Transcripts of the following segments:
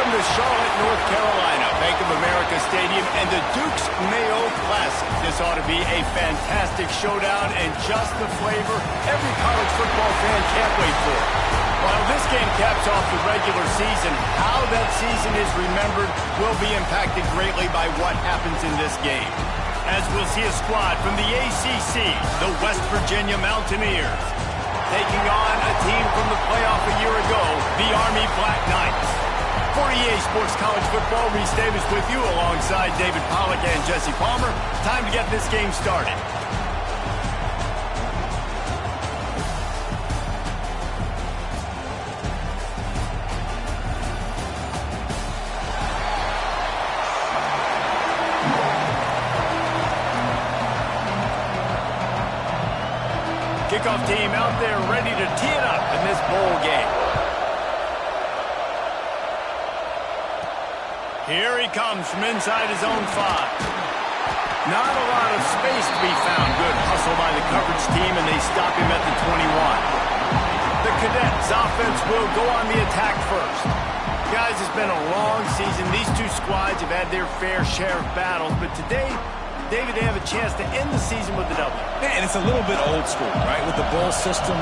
Welcome to Charlotte, North Carolina, Bank of America Stadium, and the Duke's Mayo Classic. This ought to be a fantastic showdown and just the flavor every college football fan can't wait for. While this game caps off the regular season, how that season is remembered will be impacted greatly by what happens in this game. As we'll see a squad from the ACC, the West Virginia Mountaineers, taking on a team from the playoff a year ago, the Army Black Knights. For EA Sports College Football, Reese Davis with you alongside David Pollack and Jesse Palmer. Time to get this game started. Kickoff team out there ready to tee it up in this bowl game. Here he comes from inside his own 5. Not a lot of space to be found. Good hustle by the coverage team, and they stop him at the 21. The Cadets offense will go on the attack first. Guys, it's been a long season. These two squads have had their fair share of battles, but today, David, they have a chance to end the season with a W. And it's a little bit old school, right? With the bowl system,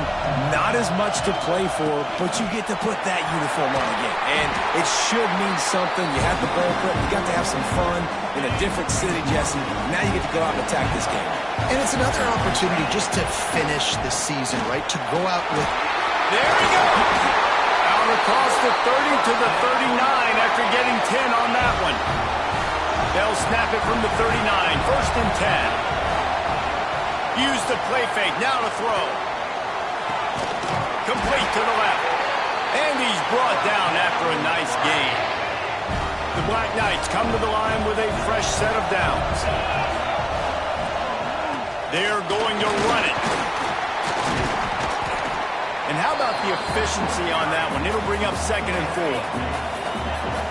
not as much to play for, but you get to put that uniform on again. And it should mean something. You have the bowl prep. You got to have some fun in a different city, Jesse. Now you get to go out and attack this game. And it's another opportunity just to finish the season, right? To go out with... There we go! Out across the 30 to the 39 after getting 10 on that one. They'll snap it from the 39, 1st and 10. Use the play fake, now to throw. Complete to the left. And he's brought down after a nice gain. The Black Knights come to the line with a fresh set of downs. They're going to run it. And how about the efficiency on that one? It'll bring up 2nd and 4.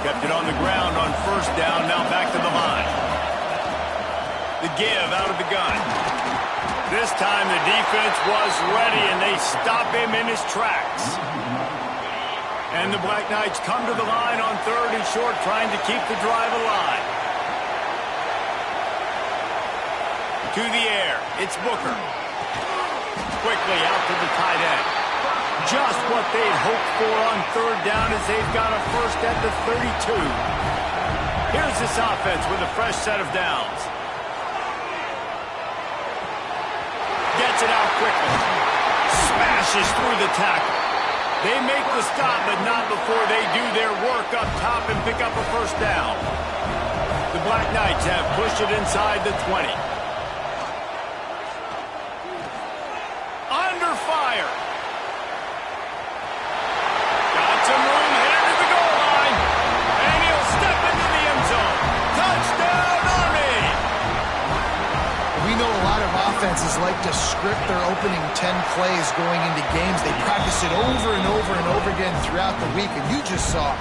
Kept it on the ground on 1st down, now back to the line. The give out of the gun. This time the defense was ready, and they stop him in his tracks. And the Black Knights come to the line on 3rd and short, trying to keep the drive alive. To the air, it's Booker. Quickly out to the tight end. Just what they'd hoped for on 3rd down as they've got a 1st at the 32. Here's this offense with a fresh set of downs. Gets it out quickly. Smashes through the tackle. They make the stop, but not before they do their work up top and pick up a 1st down. The Black Knights have pushed it inside the 20. Under fire. Some room headed to the goal line. And he'll step into the end zone. Touchdown, Army! We know a lot of offenses like to script their opening 10 plays going into games. They practice it over and over and over again throughout the week. And you just saw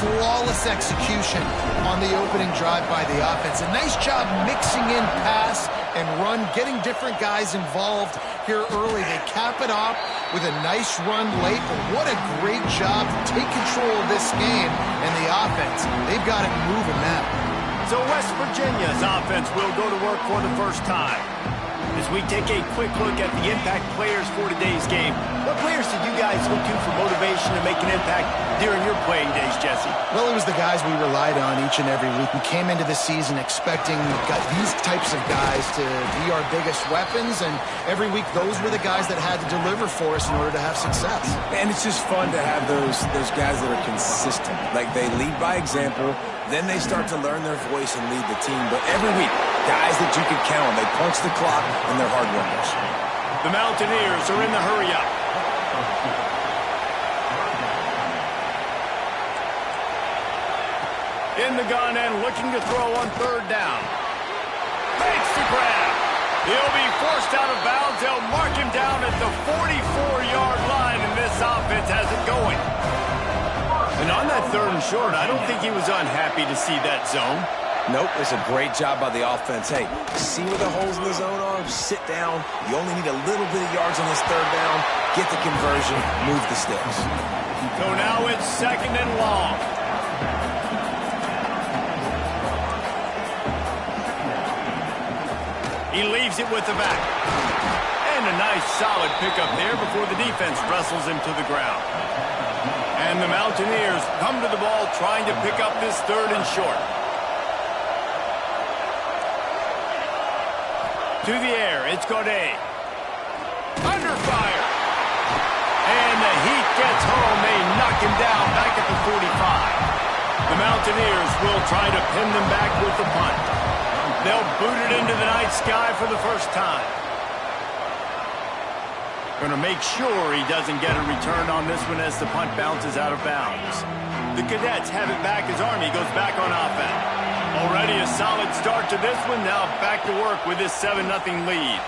flawless execution on the opening drive by the offense. A nice job mixing in pass and run, getting different guys involved here early. They cap it off with a nice run late, but what a great job to take control of this game and the offense. They've got it moving now. So West Virginia's offense will go to work for the first time. As we take a quick look at the impact players for today's game, what players did you guys look to for motivation to make an impact during your playing days, Jesse? Well, it was the guys we relied on each and every week. We came into the season expecting these types of guys to be our biggest weapons, and every week those were the guys that had to deliver for us in order to have success. And it's just fun to have those guys that are consistent. Like, they lead by example, then they start to learn their voice and lead the team. But every week, guys that you can count on, they punch the clock, and they're hard workers. The Mountaineers are in the hurry-up. In the gun and looking to throw on 3rd down. Makes the grab. He'll be forced out of bounds. They'll mark him down at the 44-yard line, and this offense has it going. And on that 3rd and short, I don't think he was unhappy to see that zone. Nope, it's a great job by the offense. Hey, see where the holes in the zone are? Sit down. You only need a little bit of yards on this 3rd down. Get the conversion. Move the sticks. So now it's 2nd and long. He leaves it with the back. And a nice solid pickup there before the defense wrestles him to the ground. And the Mountaineers come to the ball trying to pick up this 3rd and short. To the air, it's Gaudet. Under fire. And the heat gets home. They knock him down back at the 45. The Mountaineers will try to pin them back with the punt. They'll boot it into the night sky for the first time. Going to make sure he doesn't get a return on this one as the punt bounces out of bounds. The Cadets have it back as Army goes back on offense. Already a solid start to this one. Now back to work with this 7-0 lead.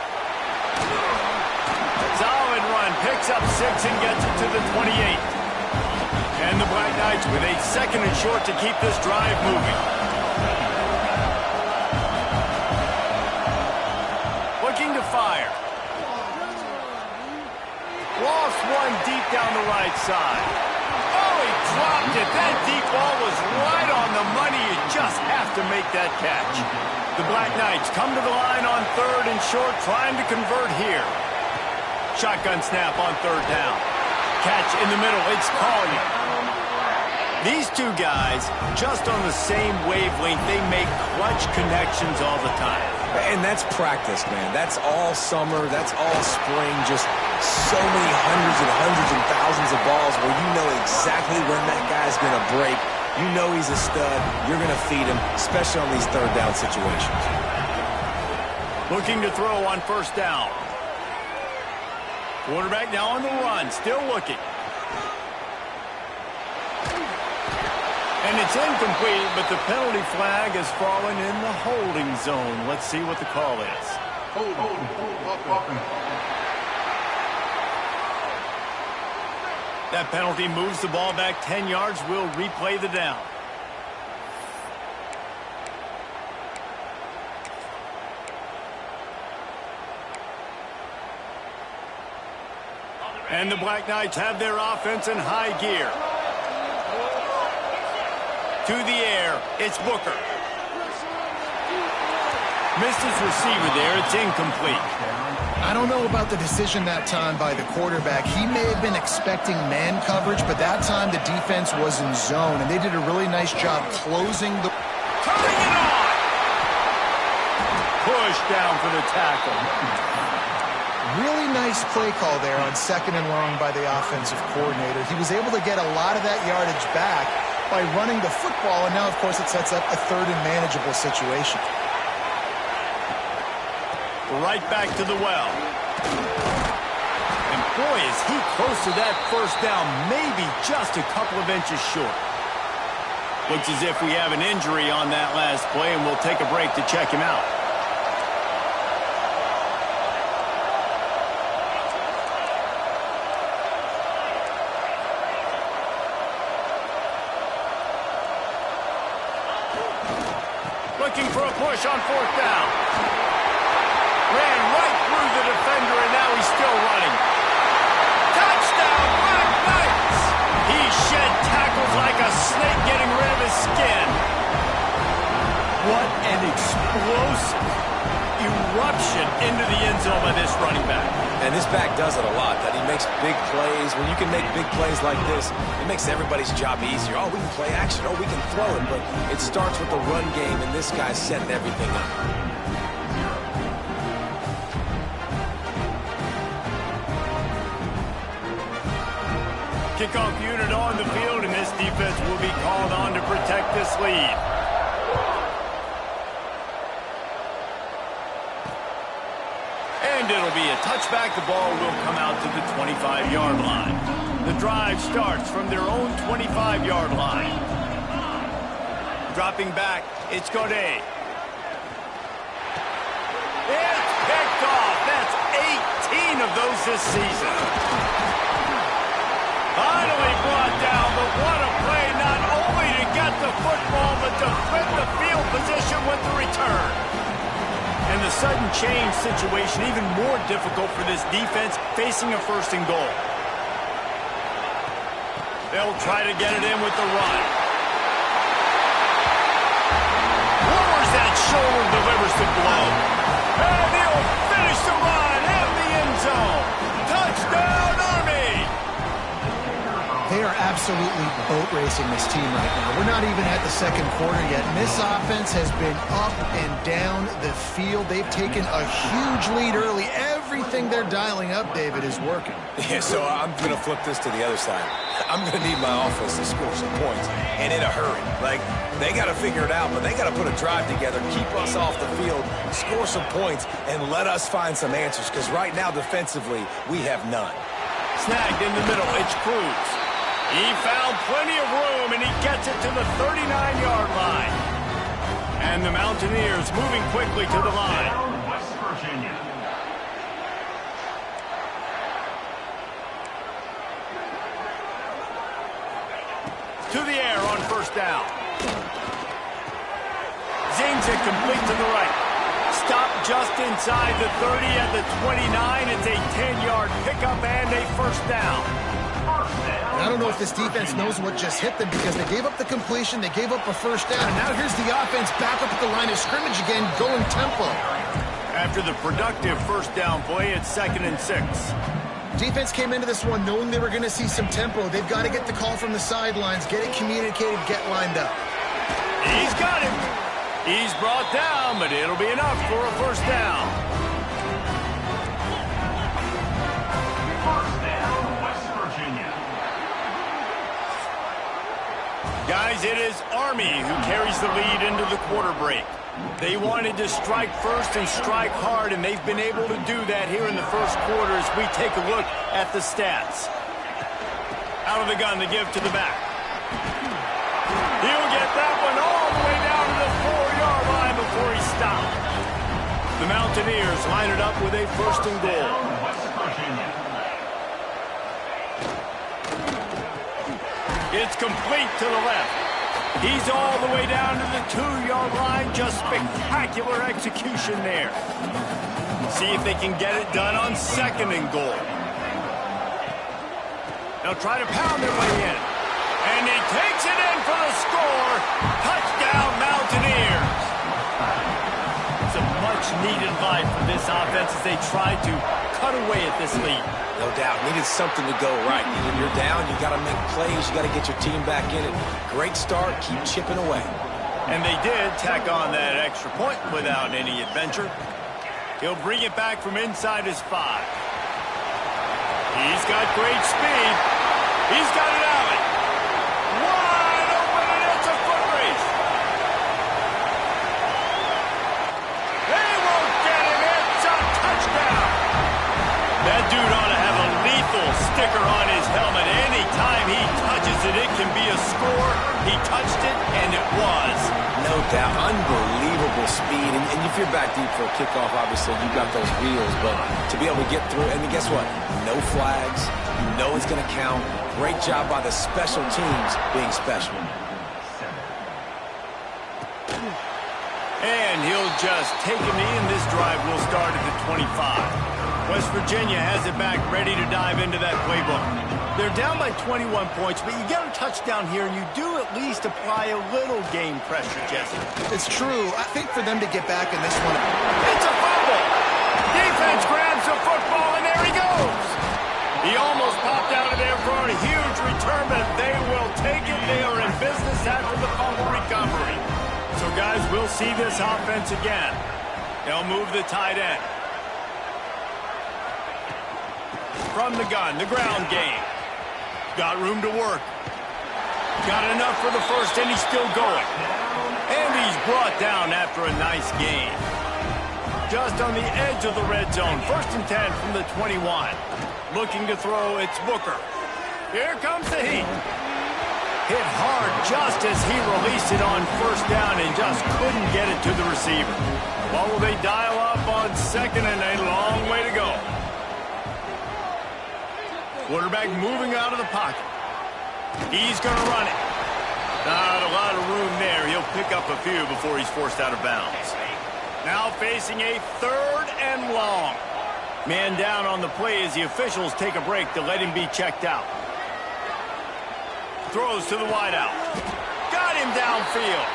Solid run. Picks up 6 and gets it to the 28. And the Black Knights with a 2nd and short to keep this drive moving. Looking to fire. Lost one deep down the right side. Oh, he dropped it. That deep ball was right on the money. You just have to make that catch. The Black Knights come to the line on 3rd and short, trying to convert here. Shotgun snap on 3rd down. Catch in the middle. It's Collier. These two guys, just on the same wavelength, they make clutch connections all the time. And that's practice, man. That's all summer. That's all spring. Just so many hundreds and thousands of balls where you know exactly when that guy's going to break. You know he's a stud. You're going to feed him, especially on these 3rd down situations. Looking to throw on 1st down. Quarterback now on the run, still looking. And it's incomplete, but the penalty flag has fallen in the holding zone. Let's see what the call is. That penalty moves the ball back 10 yards. We'll replay the down. And the Black Knights have their offense in high gear. To the air, it's Booker. Missed his receiver there, it's incomplete. I don't know about the decision that time by the quarterback. He may have been expecting man coverage, but that time the defense was in zone, and they did a really nice job closing the... Turning it on! Push down for the tackle. Really nice play call there on 2nd and long by the offensive coordinator. He was able to get a lot of that yardage back by running the football, and now, of course, it sets up a 3rd and manageable situation. Right back to the well. And boy, is he close to that 1st down, maybe just a couple of inches short. Looks as if we have an injury on that last play, and we'll take a break to check him out. Looking for a push on 4th down. Ran right through the defender, and now he's still running. Touchdown, Black Knights! He shed tackles like a snake getting rid of his skin. What an explosive eruption into the end zone by this running back. And this back does it a lot, that he makes big plays. When you can make big plays like this, it makes everybody's job easier. Oh, we can play action. Oh, we can throw it. But it starts with the run game, and this guy's setting everything up. Kickoff unit on the field, and this defense will be called on to protect this lead. And it'll be a touchback. The ball will come out to the 25-yard line. The drive starts from their own 25-yard line. Dropping back, it's Gaudet. It's picked off. That's 18 of those this season. Finally brought down, but what a play, not only to get the football, but to flip the field position with the return. And the sudden change situation even more difficult for this defense facing a 1st and goal. They'll try to get it in with the run. Lowers that shoulder, delivers the blow. And the absolutely boat racing this team right now. We're not even at the second quarter yet, and this offense has been up and down the field. They've taken a huge lead early. Everything they're dialing up, David, is working. Yeah, so I'm going to flip this to the other side. I'm going to need my offense to score some points, and in a hurry. Like, they got to figure it out, but they got to put a drive together, keep us off the field, score some points, and let us find some answers, because right now, defensively, we have none. Snagged in the middle, it's Cruz. He found plenty of room, and he gets it to the 39-yard line. And the Mountaineers moving quickly to the line. West Virginia. To the air on first down. Zings it complete to the right. Stop just inside the 30 at the 29. It's a 10-yard pickup and a first down. I don't know if this defense knows what just hit them because they gave up the completion, they gave up a first down, and now here's the offense back up at the line of scrimmage again, going tempo. After the productive first down play, it's 2nd and 6. Defense came into this one knowing they were going to see some tempo. They've got to get the call from the sidelines, get it communicated, get lined up. He's got him. He's brought down, but it'll be enough for a first down. First down, West Virginia. Guys, it is Army who carries the lead into the quarter break. They wanted to strike first and strike hard, and they've been able to do that here in the first quarter as we take a look at the stats. Out of the gun, the give to the back. He'll get that one all the way down to the 4-yard line before he stopped. The Mountaineers line it up with a first and goal. West Virginia. It's complete to the left. He's all the way down to the 2-yard line. Just spectacular execution there. See if they can get it done on 2nd and goal. They'll try to pound their way in. And he takes it in for the score. Touchdown, Mountaineers. It's a much-needed fight for this offense as they try to cut away at this lead. No doubt. Needed something to go right. When you're down, you got to make plays. You got to get your team back in it. Great start. Keep chipping away. And they did tack on that extra point without any adventure. He'll bring it back from inside his 5. He's got great speed. He's got it out. Wide open, and it's a foot race. They won't get him. It's a touchdown. That dude ought to have a lethal sticker on his helmet. Anytime he touches it, it can be a score. He touched it, and it was. No doubt. Unbelievable speed. And if you're back deep for a kickoff, obviously, you've got those wheels. But to be able to get through, and guess what? No flags. You know it's going to count. Great job by the special teams being special. And he'll just take a knee, and this drive will start at the 25. West Virginia has it back, ready to dive into that playbook. They're down by 21 points, but you get a touchdown here, and you do at least apply a little game pressure, Jesse. It's true. I think for them to get back in this one. It's a fumble. Defense grabs the football, and there he goes. He almost popped out of there for a huge return, but they will take it. They are in business after the fumble recovery. So, guys, we'll see this offense again. They'll move the tight end. From the gun, the ground game. Got room to work. Got enough for the first, and he's still going. And he's brought down after a nice gain. Just on the edge of the red zone. 1st and 10 from the 21. Looking to throw, it's Booker. Here comes the heat. Hit hard just as he released it on first down and just couldn't get it to the receiver. Well, will they dial up on 2nd and a long way to go? Quarterback moving out of the pocket. He's going to run it. Not a lot of room there. He'll pick up a few before he's forced out of bounds. Now facing a 3rd and long. Man down on the play as the officials take a break to let him be checked out. Throws to the wideout. Got him downfield.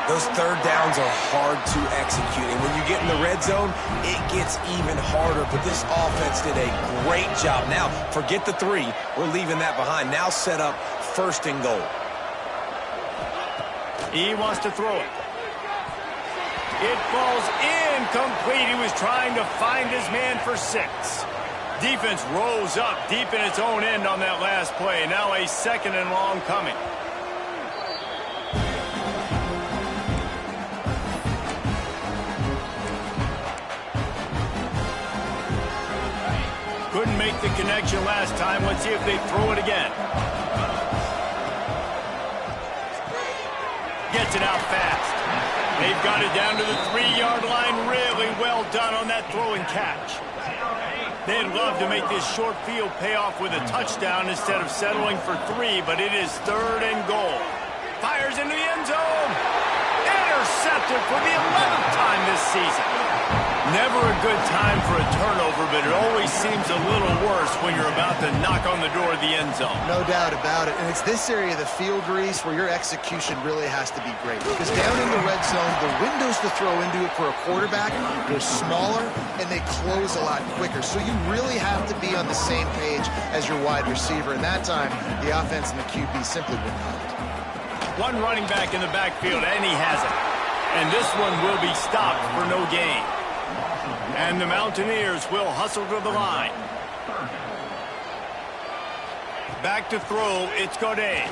Those third downs are hard to execute, and when you get in the red zone, it gets even harder, but this offense did a great job. Now, forget the 3. We're leaving that behind. Now set up 1st and goal. He wants to throw it. It falls incomplete. He was trying to find his man for 6. Defense rose up deep in its own end on that last play. Now a 2nd and long coming. Couldn't make the connection last time. Let's see if they throw it again. Gets it out fast. They've got it down to the 3-yard line. Really well done on that throw and catch. They'd love to make this short field pay off with a touchdown instead of settling for 3, but it is 3rd and goal. Fires into the end zone. Intercepted for the 11th time this season. Never a good time for a turnover, but it always seems a little worse when you're about to knock on the door of the end zone. No doubt about it. And it's this area of the field, Reese, where your execution really has to be great. Because down in the red zone, the windows to throw into it for a quarterback, they're smaller and they close a lot quicker. So you really have to be on the same page as your wide receiver. And that time, the offense and the QB simply wouldn't have it. One running back in the backfield, and he has it. And this one will be stopped for no gain. And the Mountaineers will hustle to the line. Back to throw, it's Godet.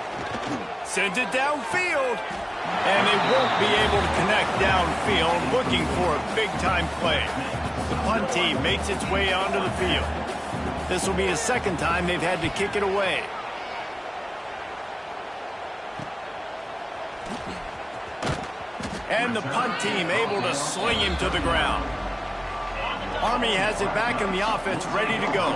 Sends it downfield. And they won't be able to connect downfield, looking for a big-time play. The punt team makes its way onto the field. This will be the 2nd time they've had to kick it away. And the punt team able to sling him to the ground. Army has it back in the offense, ready to go.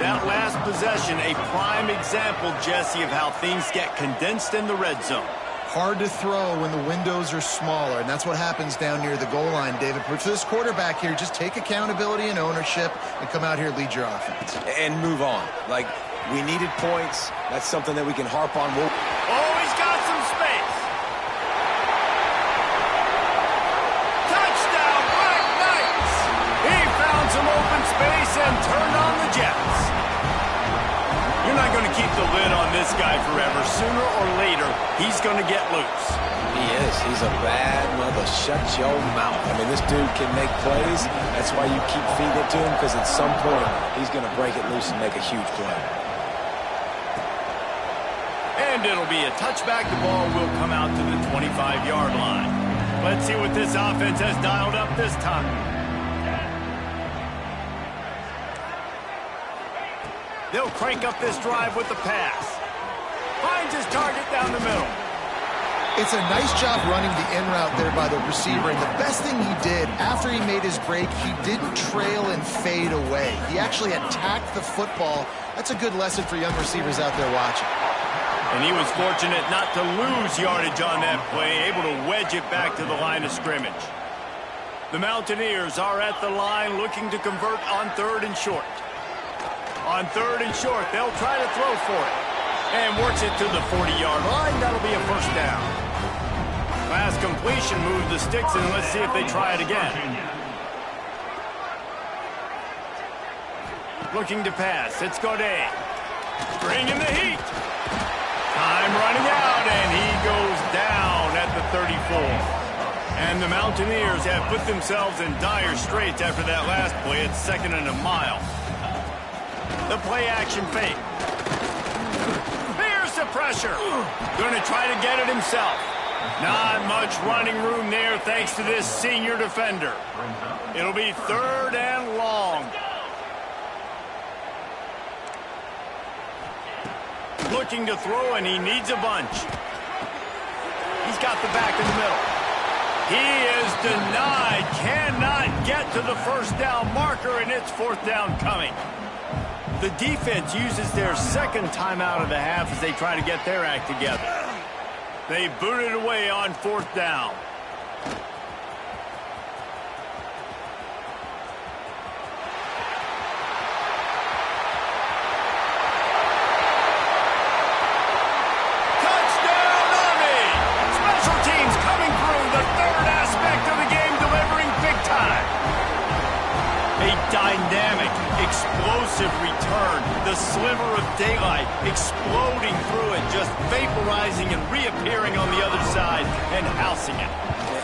That last possession, a prime example, Jesse, of how things get condensed in the red zone. Hard to throw when the windows are smaller, and that's what happens down near the goal line, David. But for this quarterback here, just take accountability and ownership and come out here and lead your offense. And move on. Like, we needed points. That's something that we can harp on. Oh, he's got some space. Touchdown, Black Knights. He found some open space and turned on the Jets. You're not going to keep the lid on this guy forever. Sooner or later, he's going to get loose. He is. He's a bad mother. Shut your mouth. I mean, this dude can make plays. That's why you keep feeding it to him, because at some point, he's going to break it loose and make a huge play. And it'll be a touchback. The ball will come out to the 25-yard line. Let's see what this offense has dialed up this time. They'll crank up this drive with the pass. Finds his target down the middle. It's a nice job running the in route there by the receiver, and the best thing he did after he made his break, he didn't trail and fade away. He actually attacked the football. That's a good lesson for young receivers out there watching. And he was fortunate not to lose yardage on that play, able to wedge it back to the line of scrimmage. The Mountaineers are at the line looking to convert on 3rd and short. On 3rd and short, they'll try to throw for it. And works it to the 40-yard line. That'll be a 1st down. Last completion moved the sticks, and let's see if they try it again. Looking to pass. It's Godet. Bringing the heat. Time running out, and he goes down at the 34. And the Mountaineers have put themselves in dire straits after that last play. It's 2nd and a mile. The play-action fake. Here's the pressure. Going to try to get it himself. Not much running room there thanks to this senior defender. It'll be 3rd and long. Looking to throw, and he needs a bunch. He's got the back in the middle. He is denied. Cannot get to the 1st down marker, and it's 4th down coming. The defense uses their 2nd timeout of the half as they try to get their act together. They boot it away on 4th down. Touchdown, Army! Special teams A dynamic, explosive return. The sliver of daylight exploding through it, just vaporizing and reappearing on the other side and housing it.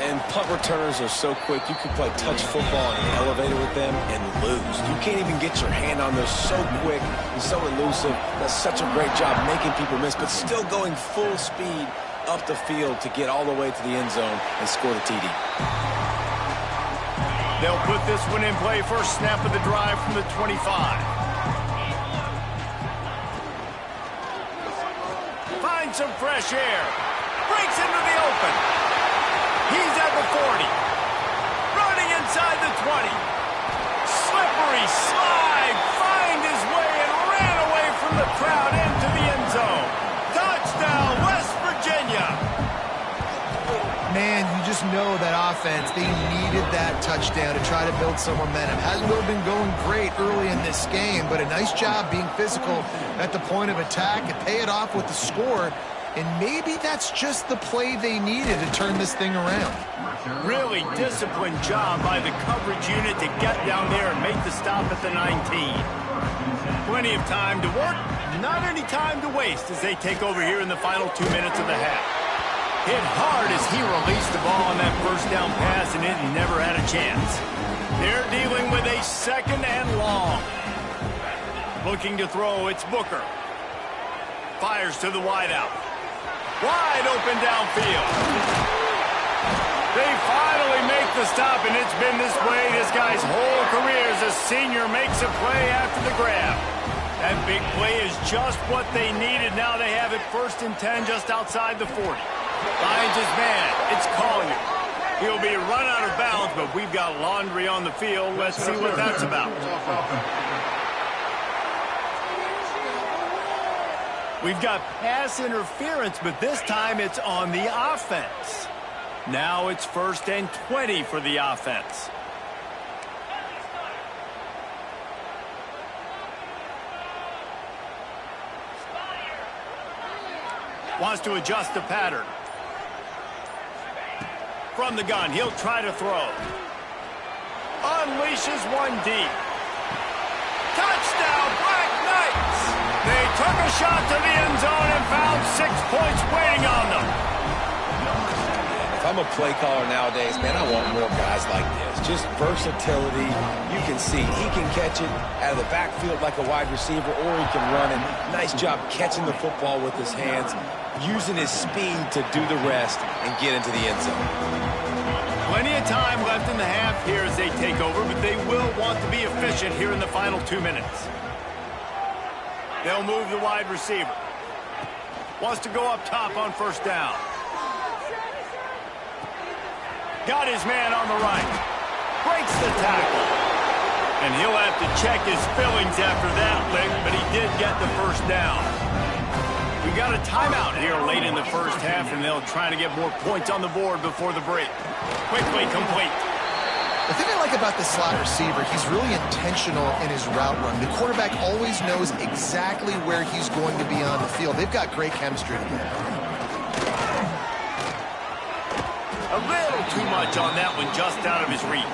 And punt returners are so quick, you can play touch football in an elevator with them and lose. You can't even get your hand on them. So quick and so elusive. Does such a great job making people miss, but still going full speed up the field to get all the way to the end zone and score the TD. They'll put this one in play. First snap of the drive from the 25. Finds some fresh air. Breaks into the open. He's at the 40. Running inside the 20. Slippery slide. Find his way and ran away from the crowd into the end zone. Touchdown, West Virginia. Man, you just know that offense, they needed that touchdown to try to build some momentum. Hasn't really been going great early in this game, but a nice job being physical at the point of attack and pay it off with the score. And maybe that's just the play they needed to turn this thing around. Really disciplined job by the coverage unit to get down there and make the stop at the 19. Plenty of time to work, not any time to waste as they take over here in the final 2 minutes of the half. Hit hard as he released the ball on that first down pass, and it never had a chance. They're dealing with a second and long. Looking to throw, it's Booker. Fires to the wideout. Wide open downfield. They finally make the stop, and it's been this way this guy's whole career as a senior makes a play after the grab. That big play is just what they needed. Now they have it 1st and 10 just outside the 40. Finds his man. It's Collier. He'll be run out of bounds, but we've got laundry on the field. Let's see what that's about. We've got pass interference, but this time it's on the offense. Now it's 1st and 20 for the offense. Wants to adjust the pattern. From the gun, he'll try to throw. Unleashes one deep. Touchdown, Black Knights! They took a shot to the end zone and found 6 points waiting on them. If I'm a play caller nowadays, man, I want more guys like this. Just versatility. You can see he can catch it out of the backfield like a wide receiver, or he can run it. Nice job catching the football with his hands, using his speed to do the rest and get into the end zone. Plenty of time left in the half here as they take over, but they will want to be efficient here in the final 2 minutes. They'll move the wide receiver. Wants to go up top on 1st down. Got his man on the right. Breaks the tackle. And he'll have to check his fillings after that lick, but he did get the 1st down. We got a timeout here late in the first half, and they'll try to get more points on the board before the break. Quickly complete. The thing I like about this slot receiver, he's really intentional in his route run. The quarterback always knows exactly where he's going to be on the field. They've got great chemistry together. A little too much on that one, just out of his reach.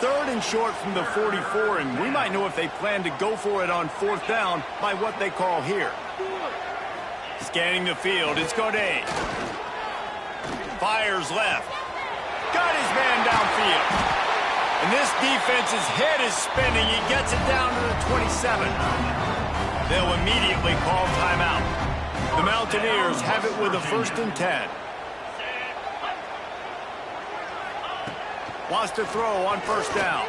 3rd and short from the 44, and we might know if they plan to go for it on 4th down by what they call here. Scanning the field, it's Godet. Fires left. Got his man downfield. And this defense's head is spinning. He gets it down to the 27. They'll immediately call timeout. The Mountaineers have it with a 1st and 10. Wants to throw on 1st down.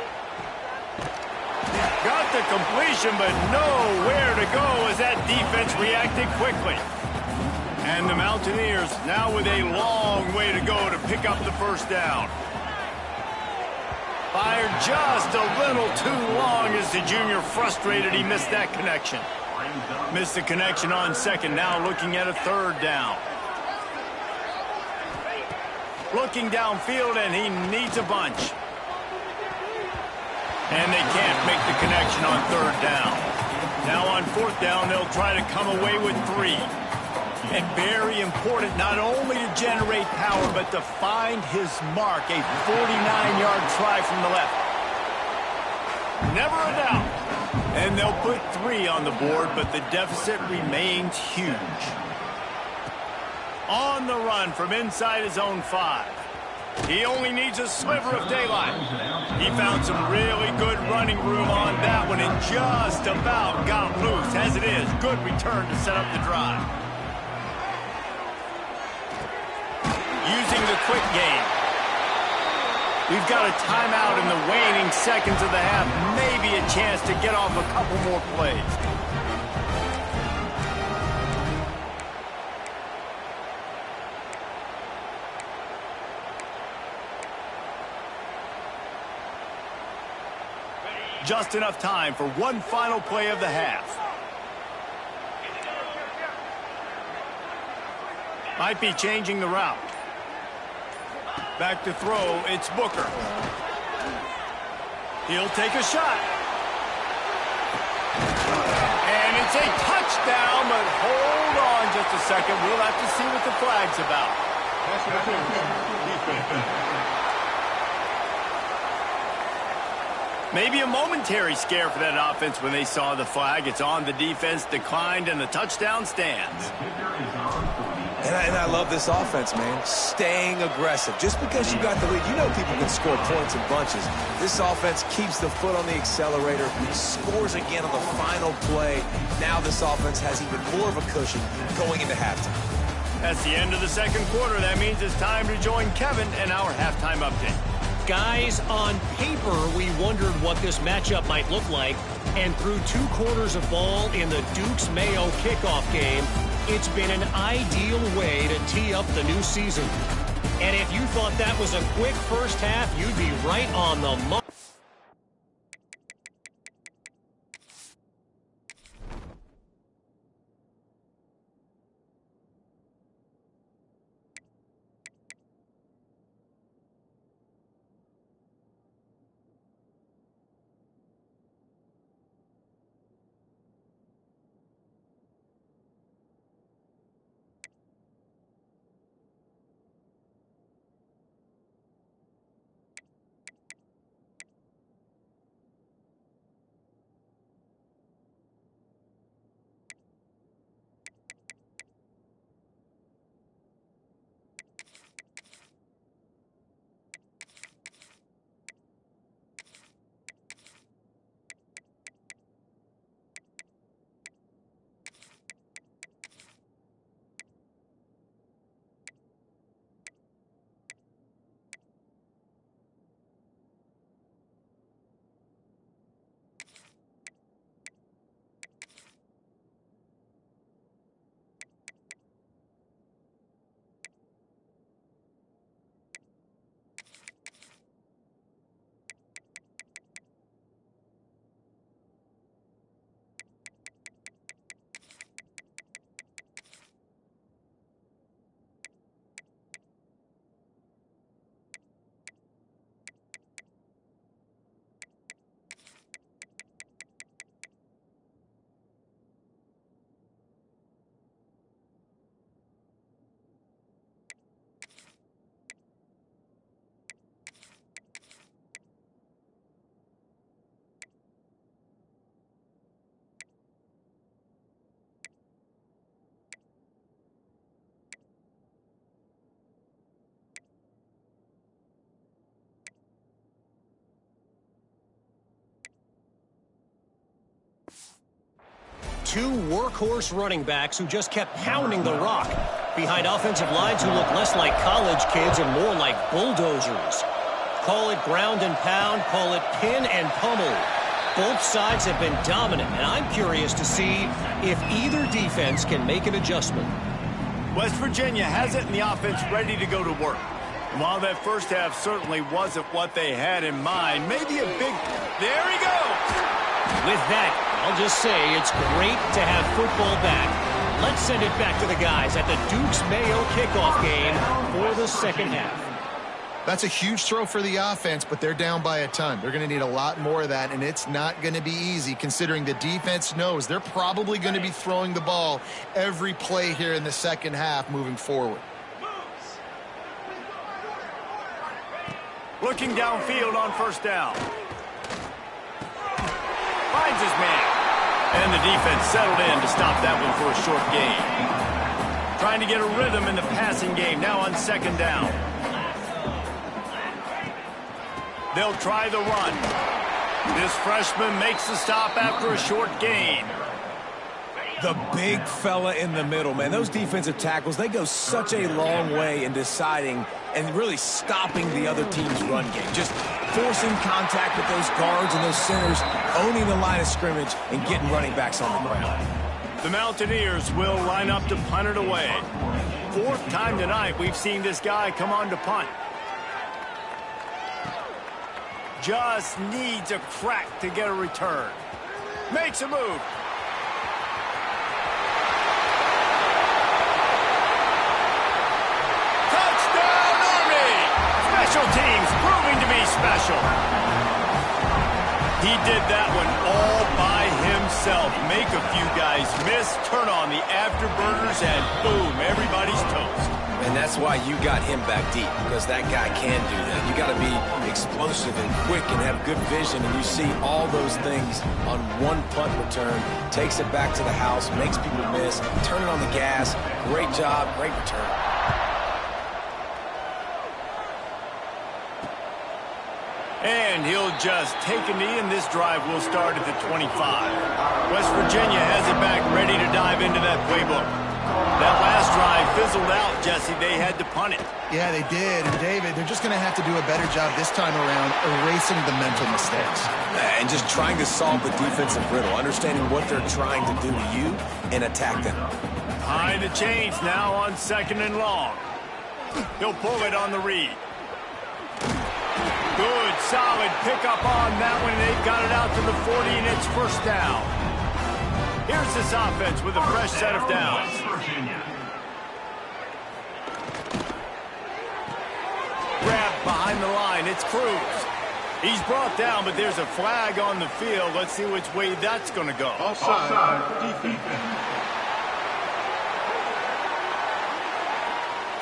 Got the completion, but nowhere to go as that defense reacted quickly. And the Mountaineers now with a long way to go to pick up the 1st down. Fired just a little too long as the junior frustrated he missed that connection. Missed the connection on 2nd, now looking at a 3rd down. Looking downfield, and he needs a bunch. And they can't make the connection on 3rd down. Now on 4th down, they'll try to come away with 3. And very important not only to generate power, but to find his mark. A 49-yard try from the left. Never a doubt. And they'll put 3 on the board, but the deficit remains huge. On the run from inside his own 5. He only needs a sliver of daylight. He found some really good running room on that one and just about got loose. As it is, good return to set up the drive. Using the quick game. We've got a timeout in the waning seconds of the half. Maybe a chance to get off a couple more plays. Just enough time for one final play of the half. Might be changing the route. Back to throw, it's Booker. He'll take a shot. And it's a touchdown, but hold on just a second. We'll have to see what the flag's about. Maybe a momentary scare for that offense when they saw the flag. It's on, the defense declined, and the touchdown stands. And I love this offense, man. Staying aggressive. Just because you got the lead, you know people can score points in bunches. This offense keeps the foot on the accelerator, scores again on the final play. Now this offense has even more of a cushion going into halftime. That's the end of the second quarter. That means it's time to join Kevin and our halftime update. Guys, on paper, we wondered what this matchup might look like. And through 2 quarters of ball in the Dukes-Mayo kickoff game, it's been an ideal way to tee up the new season. And if you thought that was a quick first half, you'd be right on the mark. Two workhorse running backs who just kept pounding the rock behind offensive lines who look less like college kids and more like bulldozers. Call it ground and pound, call it pin and pummel. Both sides have been dominant, and I'm curious to see if either defense can make an adjustment. West Virginia has it and the offense ready to go to work. And while that first half certainly wasn't what they had in mind, maybe a big... There he goes! With that, I'll just say it's great to have football back. Let's send it back to the guys at the Dukes-Mayo kickoff game for the second half. That's a huge throw for the offense, but they're down by a ton. They're going to need a lot more of that, and it's not going to be easy considering the defense knows they're probably going to be throwing the ball every play here in the second half moving forward. Looking downfield on first down. his man. And the defense settled in to stop that one for a short gain. Trying to get a rhythm in the passing game now on second down. They'll try the run. This freshman makes the stop after a short gain. The big fella in the middle, man. Those defensive tackles, they go such a long way in deciding and really stopping the other team's run game. Just forcing contact with those guards and those centers, owning the line of scrimmage, and getting running backs on the ground. The Mountaineers will line up to punt it away. Fourth time tonight we've seen this guy come on to punt. Just needs a crack to get a return. Makes a move. Touchdown, Army! Special teams proving to be special. He did that one all by himself. Make a few guys miss, turn on the afterburners, and boom, everybody's toast. And that's why you got him back deep, because that guy can do that. You got to be explosive and quick and have good vision, and you see all those things on one punt return. Takes it back to the house, makes people miss, turn it on the gas. Great job, great return. And he'll just take a knee, and this drive will start at the 25. West Virginia has it back ready to dive into that playbook. That last drive fizzled out, Jesse. They had to punt it. Yeah, they did. And, David, they're just going to have to do a better job this time around erasing the mental mistakes. And just trying to solve the defensive riddle, understanding what they're trying to do to you and attack them. Behind the chains now on second and long. He'll pull it on the read. Good, solid pickup on that one. They've got it out to the 40, and it's first down. Here's this offense with a fresh set of downs. Grab behind the line. It's Cruz. He's brought down, but there's a flag on the field. Let's see which way that's going to go. Offside. Defense.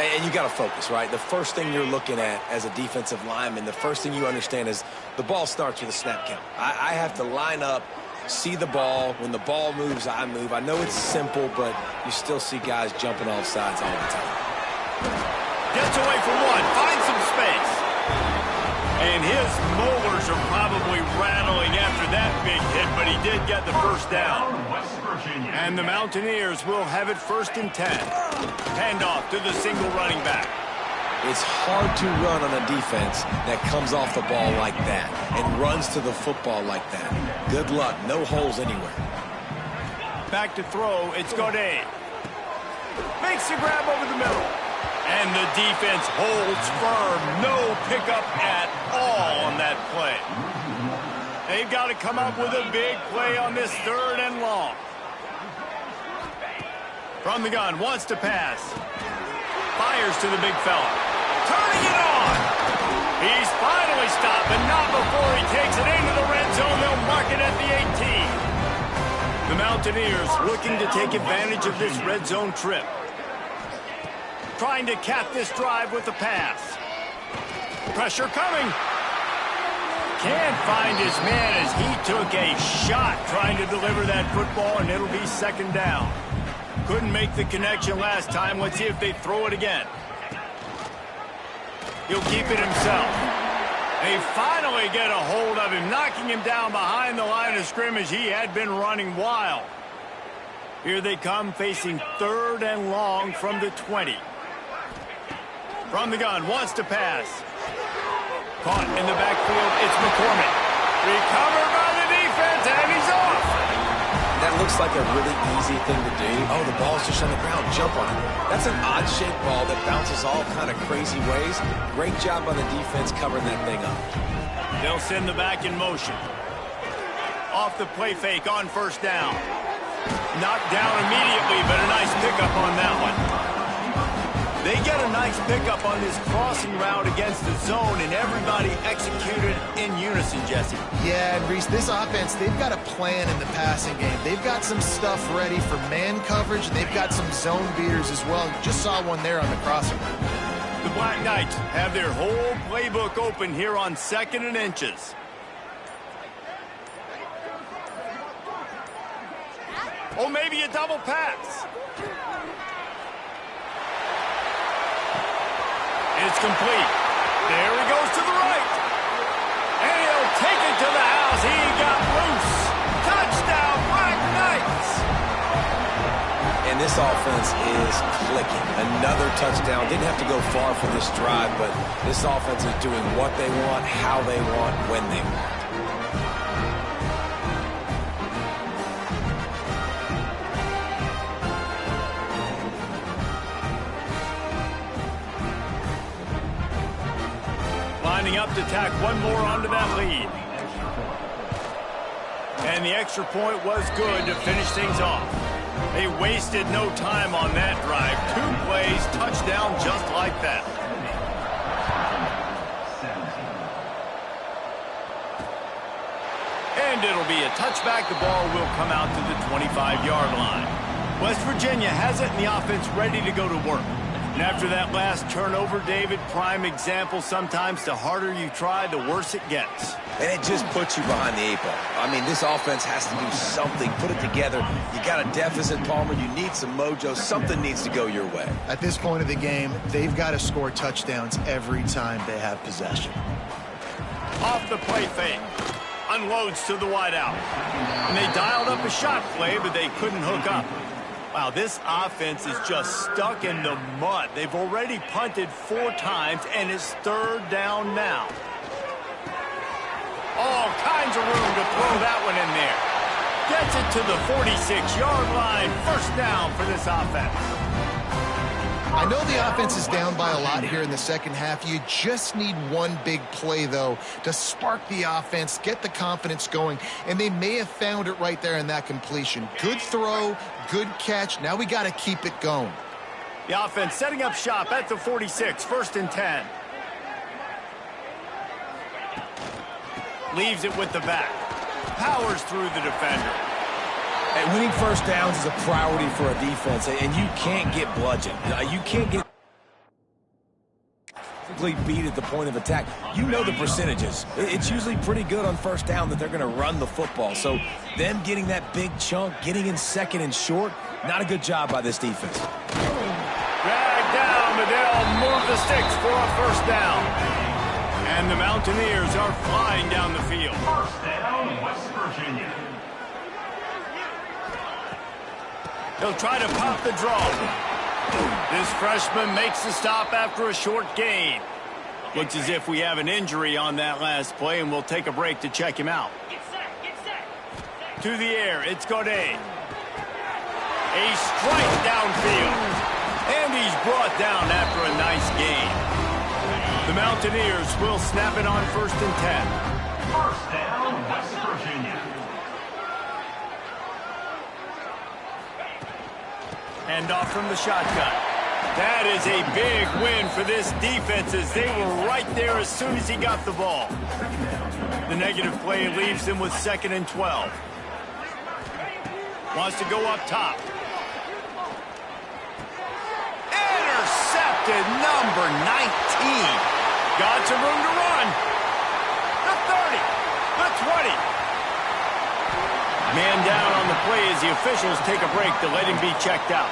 And you got to focus, right? The first thing you're looking at as a defensive lineman, the first thing you understand is the ball starts with a snap count. I have to line up, see the ball. When the ball moves, I move. I know it's simple, but you still see guys jumping off sides all the time. Gets away from one, finds some space. And his molars are probably rattling after that big hit, but he did get the first down. West Virginia. And the Mountaineers will have it first and 10. Handoff to the single running back. It's hard to run on a defense that comes off the ball like that and runs to the football like that. Good luck. No holes anywhere. Back to throw. It's Godet. Makes the grab over the middle. And the defense holds firm. No pickup at all on that play. They've got to come up with a big play on this third and long. From the gun, wants to pass. Fires to the big fella. Turning it on. He's finally stopped, but not before he takes it into the red zone. They'll mark it at the 18. The Mountaineers looking to take advantage of this red zone trip. Trying to cap this drive with the pass. Pressure coming. Can't find his man as he took a shot trying to deliver that football, and it'll be second down. Couldn't make the connection last time. Let's see if they throw it again. He'll keep it himself. They finally get a hold of him, knocking him down behind the line of scrimmage. He had been running wild. Here they come, facing third and long from the 20. From the gun, wants to pass. Caught in the backfield, it's McCormick. Recovered by the defense, and he's off. That looks like a really easy thing to do. Oh, the ball's just on the ground. Jump on it. That's an odd-shaped ball that bounces all kind of crazy ways. Great job by the defense covering that thing up. They'll send the back in motion. Off the play fake on first down. Knocked down immediately, but a nice pickup on that one. They get a nice pickup on this crossing route against the zone, and everybody executed in unison, Jesse. Yeah, and Reese, this offense, they've got a plan in the passing game. They've got some stuff ready for man coverage, and they've got some zone beaters as well. You just saw one there on the crossing route. The Black Knights have their whole playbook open here on second and inches. Oh, maybe a double pass. It's complete. There he goes to the right. And he'll take it to the house. He got loose. Touchdown, Black Knights. And this offense is clicking. Another touchdown. Didn't have to go far for this drive, but this offense is doing what they want, how they want, when they want. Lining up to tack one more onto that lead. And the extra point was good to finish things off. They wasted no time on that drive. 2 plays, touchdown just like that. And it'll be a touchback. The ball will come out to the 25-yard line. West Virginia has it, and the offense ready to go to work. And after that last turnover, David, prime example, sometimes the harder you try, the worse it gets. And it just puts you behind the 8 ball. I mean, this offense has to do something, put it together. You got a deficit, Palmer. You need some mojo. Something needs to go your way. At this point of the game, they've got to score touchdowns every time they have possession. Off the play fake. Unloads to the wideout. And they dialed up a shot play, but they couldn't hook up. Wow, this offense is just stuck in the mud. They've already punted 4 times, and it's 3rd down now. All kinds of room to throw that one in there. Gets it to the 46-yard line. 1st down for this offense. I know the offense is down by a lot here in the second half. You just need one big play, though, to spark the offense, get the confidence going, and they may have found it right there in that completion. Good throw, good catch. Now we got to keep it going. The offense setting up shop at the 46, 1st and 10. Leaves it with the back. Powers through the defender. And winning 1st downs is a priority for a defense, and you can't get bludgeoned. You can't get beat at the point of attack. You know the percentages. It's usually pretty good on 1st down that they're going to run the football. So them getting that big chunk, getting in 2nd and short, not a good job by this defense. Dragged down, but they'll move the sticks for a 1st down. And the Mountaineers are flying down the field. 1st down, West Virginia. He'll try to pop the draw. This freshman makes the stop after a short gain. Looks as if we have an injury on that last play, and we'll take a break to check him out. To the air, it's Godet. A strike downfield. And he's brought down after a nice gain. The Mountaineers will snap it on 1st and 10. 1st down, West Virginia. Hand off from the shotgun. That is a big win for this defense as they were right there as soon as he got the ball. The negative play leaves them with 2nd and 12. Wants to go up top. Intercepted, number 19. Got some room to run. The 30, the 20. Man down on the play as the officials take a break to let him be checked out.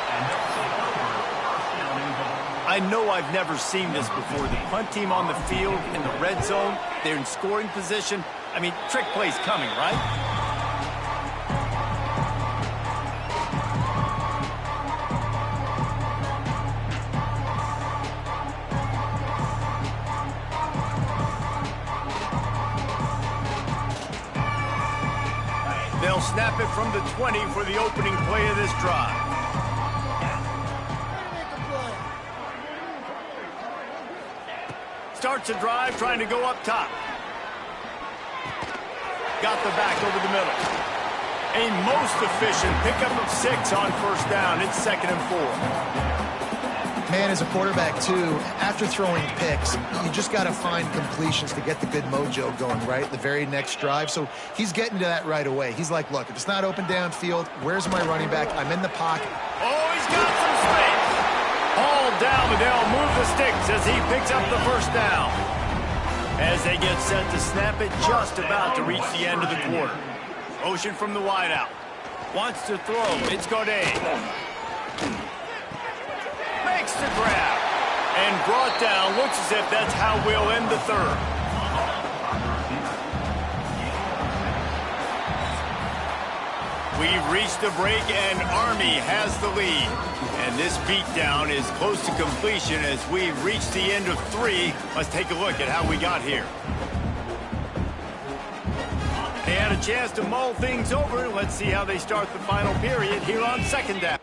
I know I've never seen this before. The punt team on the field in the red zone, they're in scoring position. I mean, trick play's coming, right? They'll snap it from the 20 for the opening play of this drive. Starts a drive trying to go up top. Got the back over the middle. A most efficient pickup of 6 on 1st down. It's 2nd and 4. Man, as a quarterback, too, after throwing picks, you just got to find completions to get the good mojo going, right? The very next drive. So he's getting to that right away. He's like, look, if it's not open downfield, where's my running back? I'm in the pocket. Oh, he's got some space. All down, but they'll move the sticks as he picks up the 1st down. As they get set to snap it, just about to reach the end of the quarter. Motion from the wideout. Wants to throw. It's Gaudet. Makes the grab. And brought down. Looks as if that's how we'll end the third. We've reached the break, and Army has the lead. And this beatdown is close to completion as we reach the end of 3. Let's take a look at how we got here. They had a chance to mull things over. Let's see how they start the final period here on second down.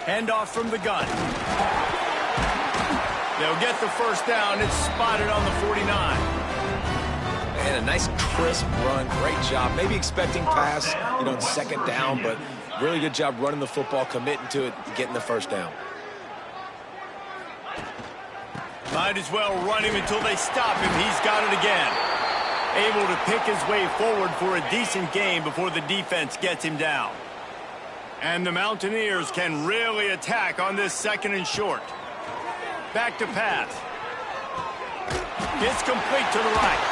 Handoff from the gun. They'll get the first down. It's spotted on the 49. And a nice crisp run. Great job. Maybe expecting pass, in second down, but really good job running the football, committing to it, getting the first down. Might as well run him until they stop him. He's got it again. Able to pick his way forward for a decent gain before the defense gets him down. And the Mountaineers can really attack on this second and short. Back to pass. Gets complete to the right.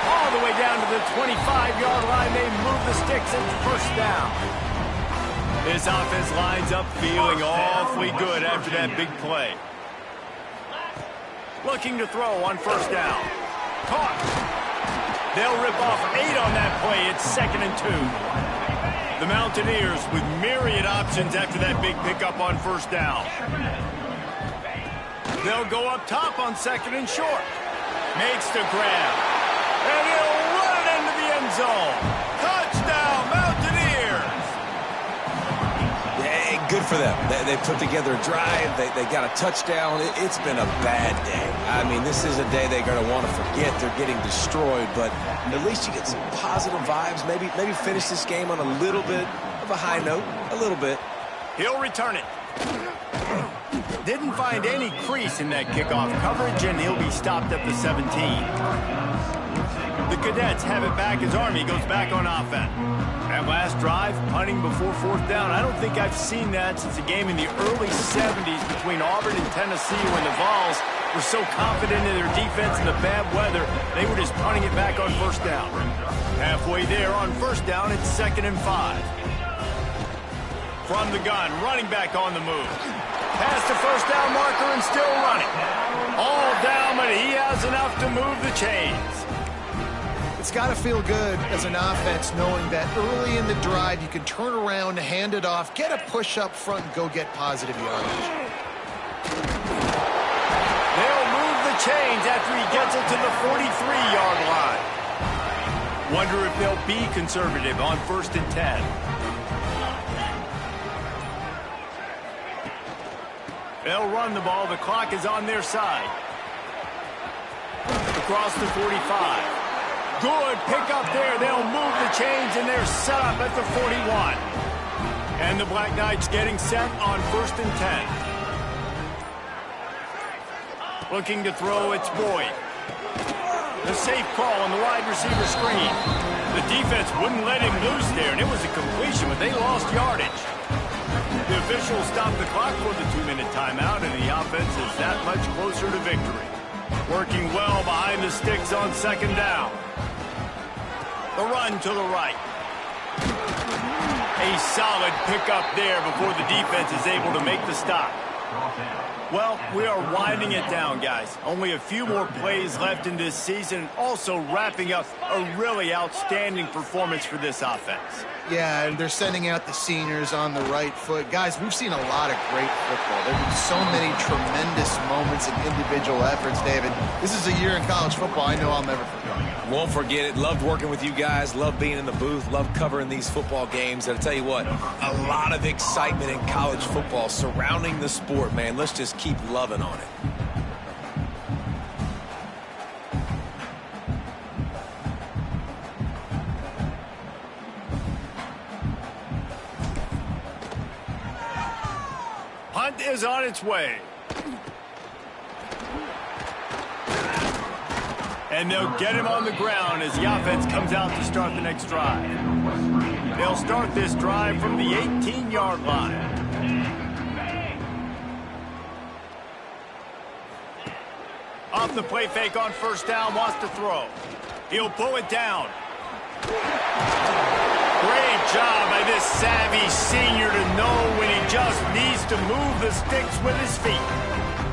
All the way down to the 25-yard line. They move the sticks. It's first down. This offense lines up feeling awfully good after that big play. Looking to throw on first down. Caught. They'll rip off 8 on that play. It's 2nd and 2. The Mountaineers with myriad options after that big pickup on first down. They'll go up top on 2nd and short. Makes the grab. And he'll run it into the end zone. Touchdown, Mountaineers! Yeah, good for them. They put together a drive. They got a touchdown. It's been a bad day. I mean, this is a day they're going to want to forget. They're getting destroyed, but at least you get some positive vibes. Maybe finish this game on a little bit of a high note. A little bit. He'll return it. Didn't find any crease in that kickoff coverage, and he'll be stopped at the 17. The Cadets have it back as Army goes back on offense. That last drive, punting before fourth down, I don't think I've seen that since a game in the early 70s between Auburn and Tennessee when the Vols were so confident in their defense in the bad weather, they were just punting it back on first down. Halfway there on first down, it's 2nd and 5. From the gun, running back on the move. Past the first down marker and still running. All down, but he has enough to move the chains. It's got to feel good as an offense knowing that early in the drive you can turn around, hand it off, get a push up front, and go get positive yardage. They'll move the chains after he gets it to the 43-yard line. Wonder if they'll be conservative on 1st and 10. They'll run the ball. The clock is on their side. Across the 45. Good pickup there. They'll move the chains, and they're set up at the 41. And the Black Knights getting set on 1st and 10. Looking to throw, it's Boyd. The safe call on the wide receiver screen. The defense wouldn't let him loose there, and it was a completion, but they lost yardage. The officials stop the clock for the 2-minute timeout, and the offense is that much closer to victory. Working well behind the sticks on second down. The run to the right. A solid pickup there before the defense is able to make the stop. Well, we are winding it down, guys. Only a few more plays left in this season, also wrapping up a really outstanding performance for this offense. Yeah, and they're sending out the seniors on the right foot. Guys, we've seen a lot of great football. There have been so many tremendous moments and individual efforts, David. This is a year in college football I know I'll never forget. Won't forget it. Loved working with you guys. Loved being in the booth. Loved covering these football games. And I'll tell you what, a lot of excitement in college football surrounding the sport, man. Let's just keep loving on it. Punt is on its way. And they'll get him on the ground as the offense comes out to start the next drive. They'll start this drive from the 18-yard line. Off the play fake on first down, wants to throw. He'll pull it down. Great job by this savvy senior to know when he just needs to move the sticks with his feet.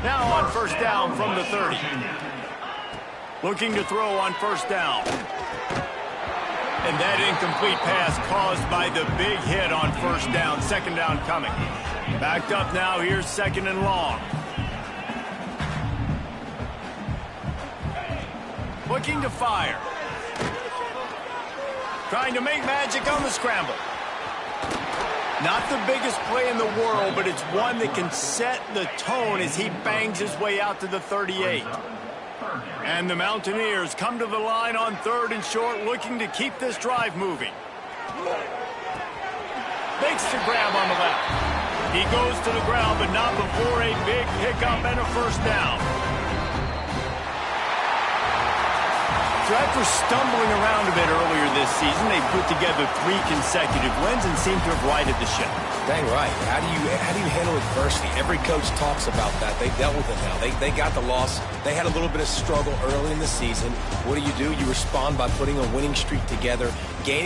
Now on first down from the 30. Looking to throw on first down. And that incomplete pass caused by the big hit on first down. Second down coming. Backed up now. Here's second and long. Looking to fire. Trying to make magic on the scramble. Not the biggest play in the world, but it's one that can set the tone as he bangs his way out to the 38. And the Mountaineers come to the line on third and short, looking to keep this drive moving. Makes the grab on the left. He goes to the ground, but not before a big pickup and a first down. So after stumbling around a bit earlier this season, they put together 3 consecutive wins and seem to have righted the ship. Dang right. How do you handle adversity? Every coach talks about that. They dealt with it now. They got the loss. They had a little bit of struggle early in the season. What do? You respond by putting a winning streak together, gaining